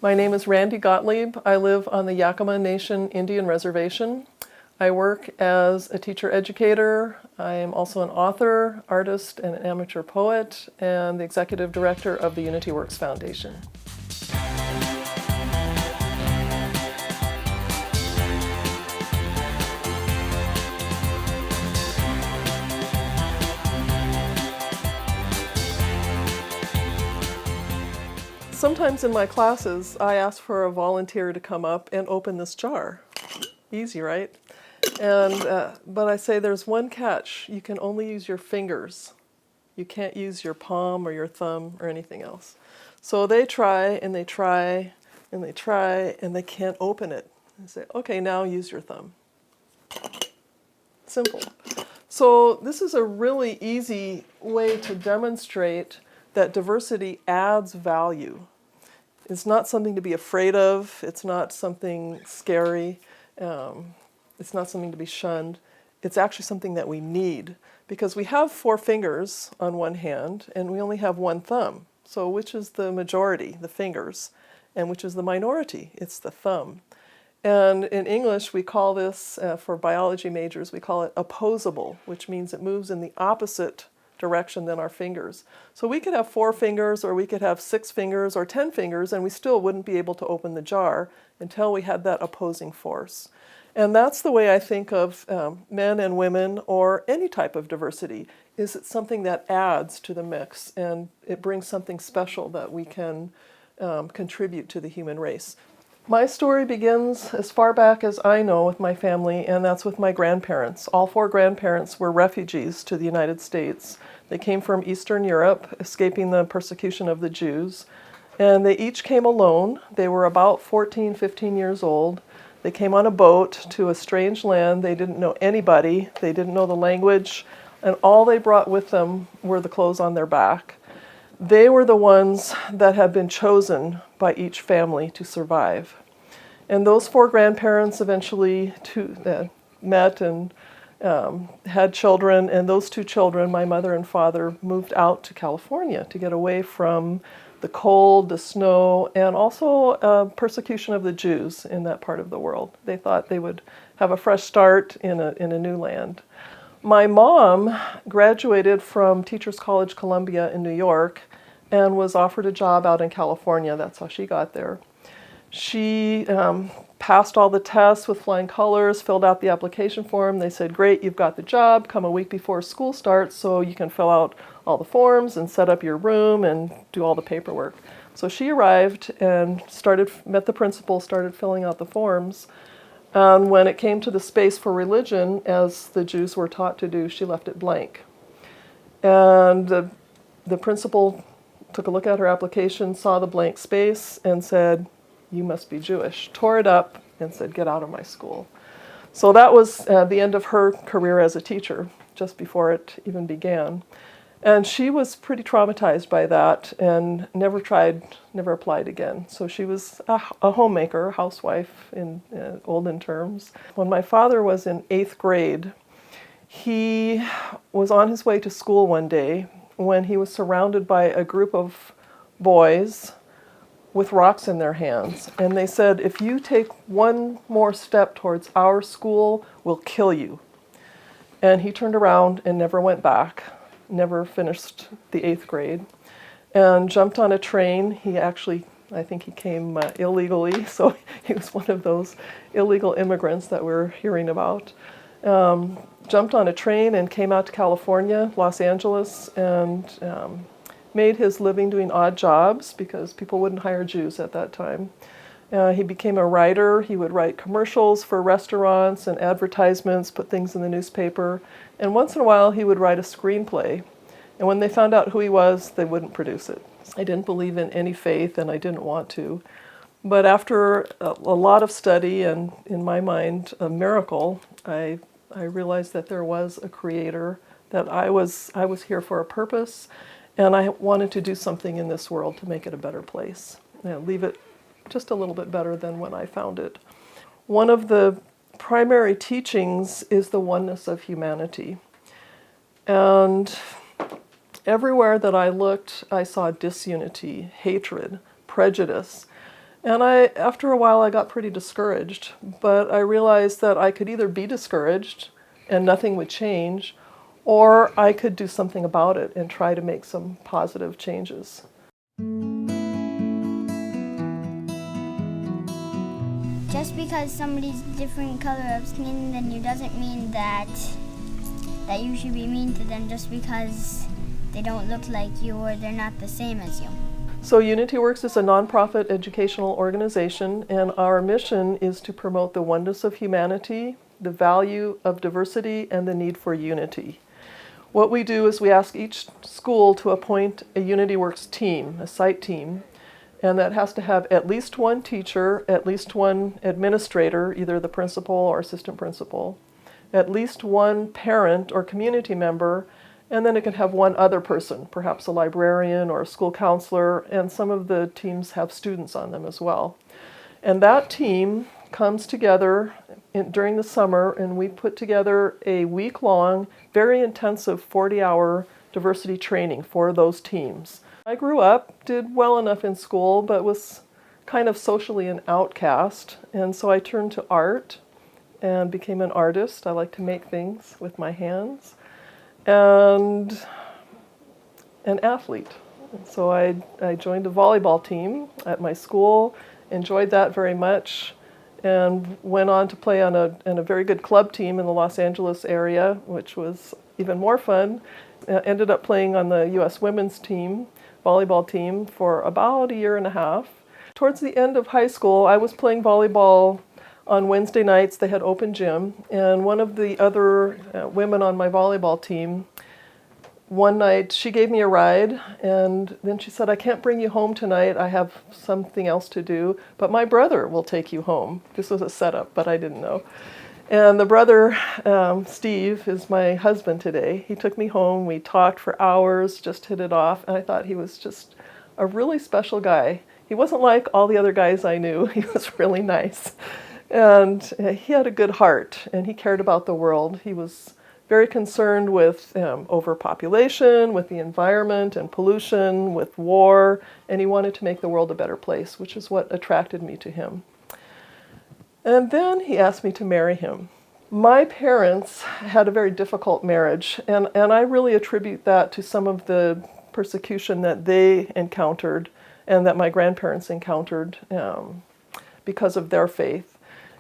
My name is Randie Gottlieb. I live on the Yakama Nation Indian Reservation. I work as a teacher educator. I am also an author, artist, and an amateur poet, and the Executive Director of the UnityWorks Foundation. Sometimes in my classes, I ask for a volunteer to come up and open this jar. Easy, right? But I say there's one catch. You can only use your fingers. You can't use your palm or your thumb or anything else. So they try and they try and they try and they can't open it. I say, okay, now use your thumb. Simple. So this is a really easy way to demonstrate that diversity adds value. It's not something to be afraid of. It's not something scary. It's not something to be shunned. It's actually something that we need because we have 4 fingers on one hand and we only have 1 thumb. So which is the majority, the fingers, and which is the minority? It's the thumb. And in English, we call this, for biology majors, we call it opposable, which means it moves in the opposite direction than our fingers. So we could have 4 fingers or we could have 6 fingers or 10 fingers and we still wouldn't be able to open the jar until we had that opposing force. And that's the way I think of men and women or any type of diversity, is it's something that adds to the mix and it brings something special that we can contribute to the human race. My story begins as far back as I know with my family, and that's with my grandparents. All 4 grandparents were refugees to the United States. They came from Eastern Europe, escaping the persecution of the Jews, and they each came alone. They were about 14, 15 years old. They came on a boat to a strange land. They didn't know anybody. They didn't know the language, and all they brought with them were the clothes on their back. They were the ones that had been chosen by each family to survive. And those 4 grandparents eventually met and had children, and those 2 children, my mother and father, moved out to California to get away from the cold, the snow, and also persecution of the Jews in that part of the world. They thought they would have a fresh start in a new land. My mom graduated from Teachers College Columbia in New York and was offered a job out in California. That's how she got there. She passed all the tests with flying colors, filled out the application form. They said, great, you've got the job. Come a week before school starts so you can fill out all the forms and set up your room and do all the paperwork. So she arrived and met the principal, started filling out the forms. And when it came to the space for religion, as the Jews were taught to do, she left it blank. And the principal took a look at her application, saw the blank space, and said, you must be Jewish. Tore it up and said, get out of my school. So that was the end of her career as a teacher, just before it even began. And she was pretty traumatized by that and never applied again. So she was a homemaker, housewife in olden terms. When my father was in 8th grade, he was on his way to school one day when he was surrounded by a group of boys with rocks in their hands. And they said, if you take one more step towards our school, we'll kill you. And he turned around and never went back. Never finished the 8th grade, and jumped on a train. He actually, I think he came illegally, so he was one of those illegal immigrants that we're hearing about. Jumped on a train and came out to California, Los Angeles, and made his living doing odd jobs because people wouldn't hire Jews at that time. He became a writer. He would write commercials for restaurants and advertisements, put things in the newspaper, and once in a while he would write a screenplay. And when they found out who he was, they wouldn't produce it. I didn't believe in any faith and I didn't want to. But after a lot of study and, in my mind, a miracle, I realized that there was a creator, that I was here for a purpose, and I wanted to do something in this world to make it a better place, leave it just a little bit better than when I found it. One of the primary teachings is the oneness of humanity. And everywhere that I looked, I saw disunity, hatred, prejudice. And after a while, I got pretty discouraged, but I realized that I could either be discouraged and nothing would change, or I could do something about it and try to make some positive changes. Just because somebody's different color of skin than you doesn't mean that you should be mean to them just because they don't look like you or they're not the same as you. So UnityWorks is a nonprofit educational organization, and our mission is to promote the oneness of humanity, the value of diversity, and the need for unity. What we do is we ask each school to appoint a UnityWorks team, a site team, and that has to have at least one teacher, at least one administrator, either the principal or assistant principal, at least one parent or community member, and then it can have one other person, perhaps a librarian or a school counselor, and some of the teams have students on them as well. And that team comes together during the summer, and we put together a week-long, very intensive 40-hour diversity training for those teams. I grew up, did well enough in school, but was kind of socially an outcast, and so I turned to art and became an artist. I like to make things with my hands. And an athlete. So I joined a volleyball team at my school, enjoyed that very much, and went on to play on a very good club team in the Los Angeles area, which was even more fun. Ended up playing on the U.S. women's team, volleyball team, for about a year and a half. Towards the end of high school, I was playing volleyball on Wednesday nights. They had open gym, and one of the other women on my volleyball team, one night she gave me a ride, and then she said, "I can't bring you home tonight, I have something else to do, but my brother will take you home." This was a setup, but I didn't know. And the brother, Steve, is my husband today. He took me home, we talked for hours, just hit it off, and I thought he was just a really special guy. He wasn't like all the other guys I knew. He was really nice. And he had a good heart, and he cared about the world. He was very concerned with overpopulation, with the environment and pollution, with war, and he wanted to make the world a better place, which is what attracted me to him. And then he asked me to marry him. My parents had a very difficult marriage, and I really attribute that to some of the persecution that they encountered and that my grandparents encountered because of their faith.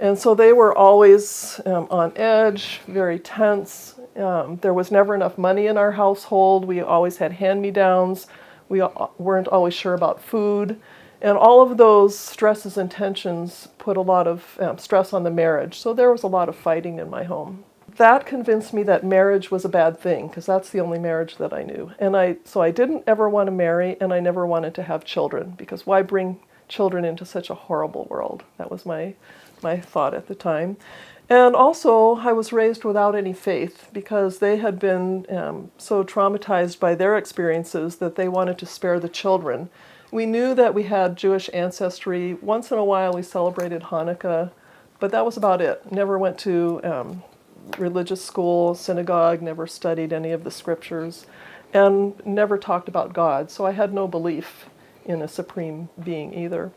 And so they were always on edge, very tense. There was never enough money in our household. We always had hand-me-downs. We weren't always sure about food. And all of those stresses and tensions put a lot of stress on the marriage. So there was a lot of fighting in my home. That convinced me that marriage was a bad thing, because that's the only marriage that I knew. And so I didn't ever want to marry, and I never wanted to have children, because why bring children into such a horrible world? That was my thought at the time. And also, I was raised without any faith, because they had been so traumatized by their experiences that they wanted to spare the children. We knew that we had Jewish ancestry. Once in a while we celebrated Hanukkah, but that was about it. Never went to religious school, synagogue, never studied any of the scriptures, and never talked about God. So I had no belief in a supreme being either.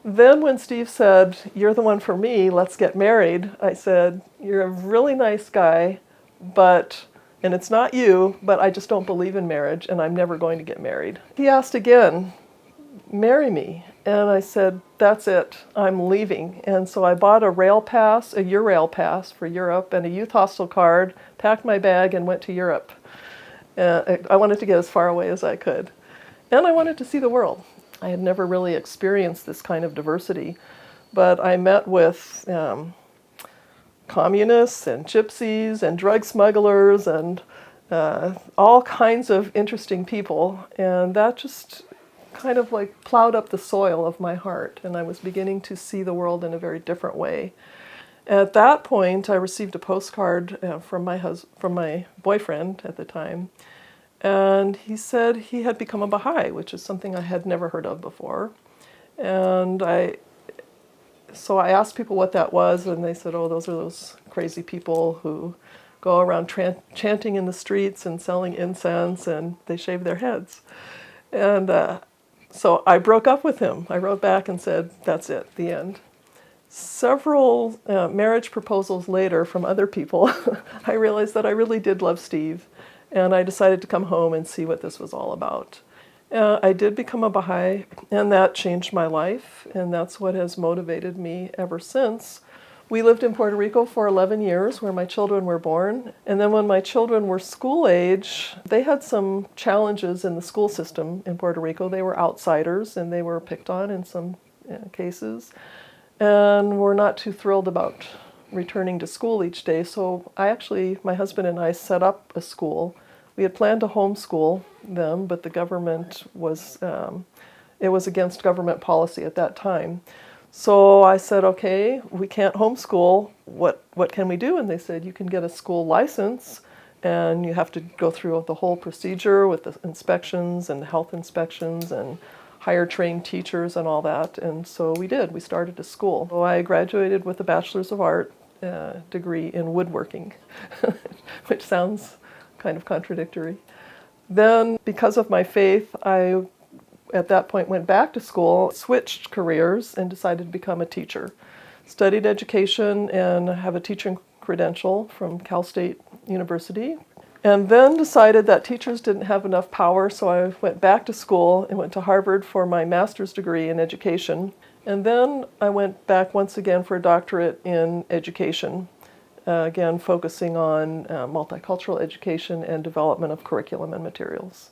Then when Steve said, "You're the one for me, let's get married," I said, "You're a really nice guy, and it's not you, but I just don't believe in marriage, and I'm never going to get married." He asked again, "Marry me." And I said, "That's it, I'm leaving." And so I bought a rail pass, a Eurail pass for Europe, and a youth hostel card, packed my bag, and went to Europe. I wanted to get as far away as I could. And I wanted to see the world. I had never really experienced this kind of diversity, but I met with communists and gypsies and drug smugglers and all kinds of interesting people, and that just kind of like plowed up the soil of my heart, and I was beginning to see the world in a very different way. At that point, I received a postcard from my boyfriend at the time, and he said he had become a Baha'i, which is something I had never heard of before. And so I asked people what that was, and they said, "Oh, those are those crazy people who go around chanting in the streets and selling incense, and they shave their heads." And So I broke up with him. I wrote back and said, that's it, the end. Several marriage proposals later from other people, I realized that I really did love Steve, and I decided to come home and see what this was all about. I did become a Baha'i, and that changed my life, and that's what has motivated me ever since. We lived in Puerto Rico for 11 years, where my children were born, and then when my children were school age, they had some challenges in the school system in Puerto Rico. They were outsiders, and they were picked on in some cases, and were not too thrilled about returning to school each day. So my husband and I set up a school. We had planned to homeschool them, but the government it was against government policy at that time. So I said, okay, we can't homeschool. What can we do? And they said, you can get a school license, and you have to go through the whole procedure with the inspections and health inspections and hire trained teachers and all that. And so we did. We started a school. So I graduated with a Bachelor's of Art degree in woodworking, which sounds kind of contradictory. Then, because of my faith, I at that point went back to school, switched careers, and decided to become a teacher. Studied education and have a teaching credential from Cal State University. And then decided that teachers didn't have enough power, so I went back to school and went to Harvard for my master's degree in education. And then I went back once again for a doctorate in education, again focusing on multicultural education and development of curriculum and materials.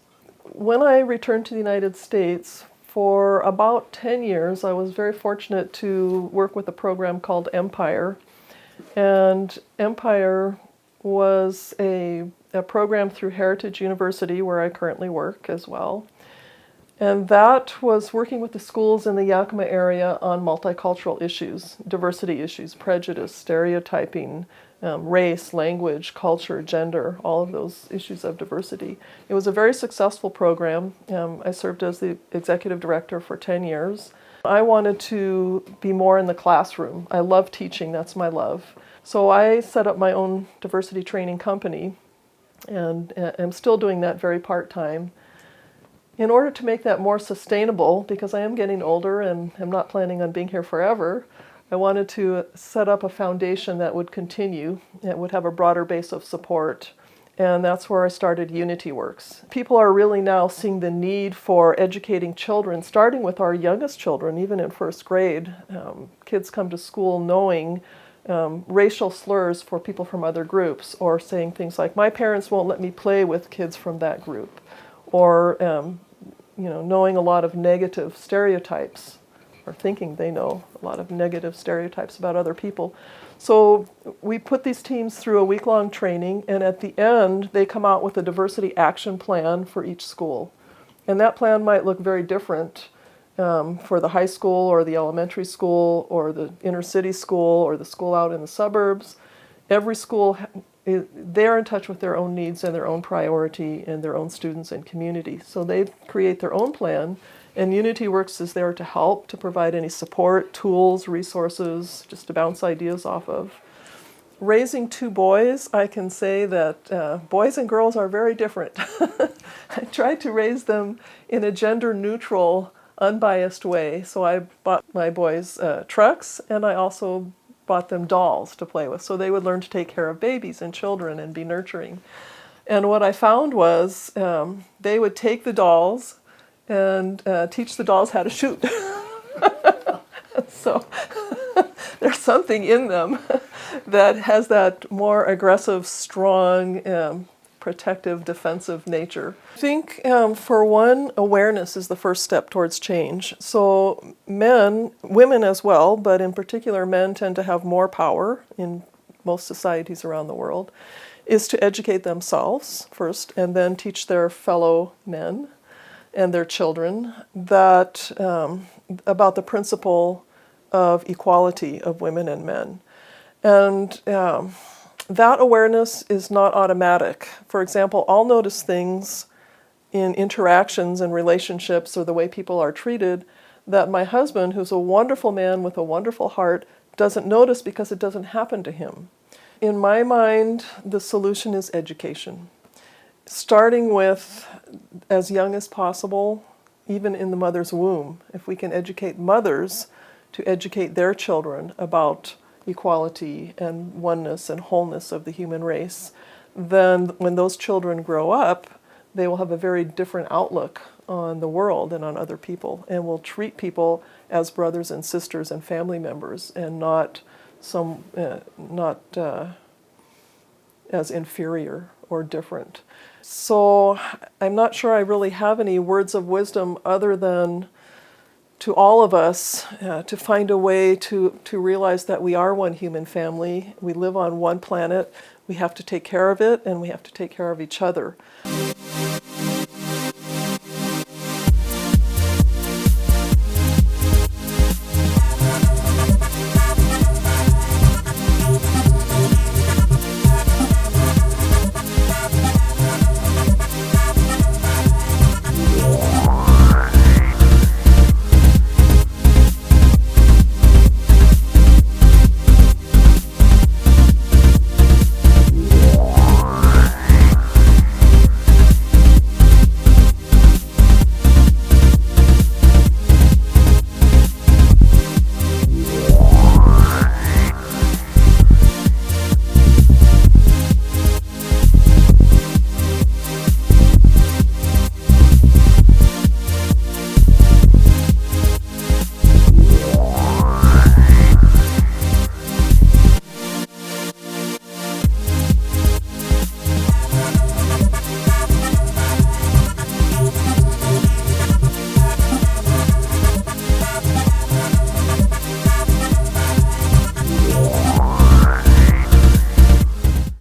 When I returned to the United States, for about 10 years, I was very fortunate to work with a program called Empire. And Empire was a program through Heritage University, where I currently work as well. And that was working with the schools in the Yakima area on multicultural issues, diversity issues, prejudice, stereotyping, race, language, culture, gender, all of those issues of diversity. It was a very successful program. I served as the executive director for 10 years. I wanted to be more in the classroom. I love teaching, that's my love. So I set up my own diversity training company, and I'm still doing that very part-time. In order to make that more sustainable, because I am getting older and I'm not planning on being here forever, I wanted to set up a foundation that would continue, that would have a broader base of support, and that's where I started UnityWorks. People are really now seeing the need for educating children, starting with our youngest children, even in first grade. Kids come to school knowing racial slurs for people from other groups, or saying things like, my parents won't let me play with kids from that group, or knowing a lot of negative stereotypes, or thinking they know a lot of negative stereotypes about other people. So we put these teams through a week-long training, and at the end they come out with a diversity action plan for each school. And that plan might look very different for the high school or the elementary school or the inner city school or the school out in the suburbs. Every school, they're in touch with their own needs and their own priority and their own students and community. So they create their own plan, and UnityWorks is there to help, to provide any support, tools, resources, just to bounce ideas off of. Raising two boys, I can say that boys and girls are very different. I tried to raise them in a gender-neutral, unbiased way. So I bought my boys trucks, and I also bought them dolls to play with, so they would learn to take care of babies and children and be nurturing. And what I found was they would take the dolls and teach the dolls how to shoot. So there's something in them that has that more aggressive, strong, protective, defensive nature. I think, for one, awareness is the first step towards change. So women as well, but in particular men tend to have more power in most societies around the world, is to educate themselves first and then teach their fellow men and their children that about the principle of equality of women and men. And that awareness is not automatic. For example, I'll notice things in interactions and relationships or the way people are treated that my husband, who's a wonderful man with a wonderful heart, doesn't notice because it doesn't happen to him. In my mind, the solution is education. Starting with as young as possible, even in the mother's womb. If we can educate mothers to educate their children about equality and oneness and wholeness of the human race, then when those children grow up, they will have a very different outlook on the world and on other people, and will treat people as brothers and sisters and family members, and not as inferior or different. So I'm not sure I really have any words of wisdom other than to all of us to find a way to realize that we are one human family. We live on one planet. We have to take care of it, and we have to take care of each other.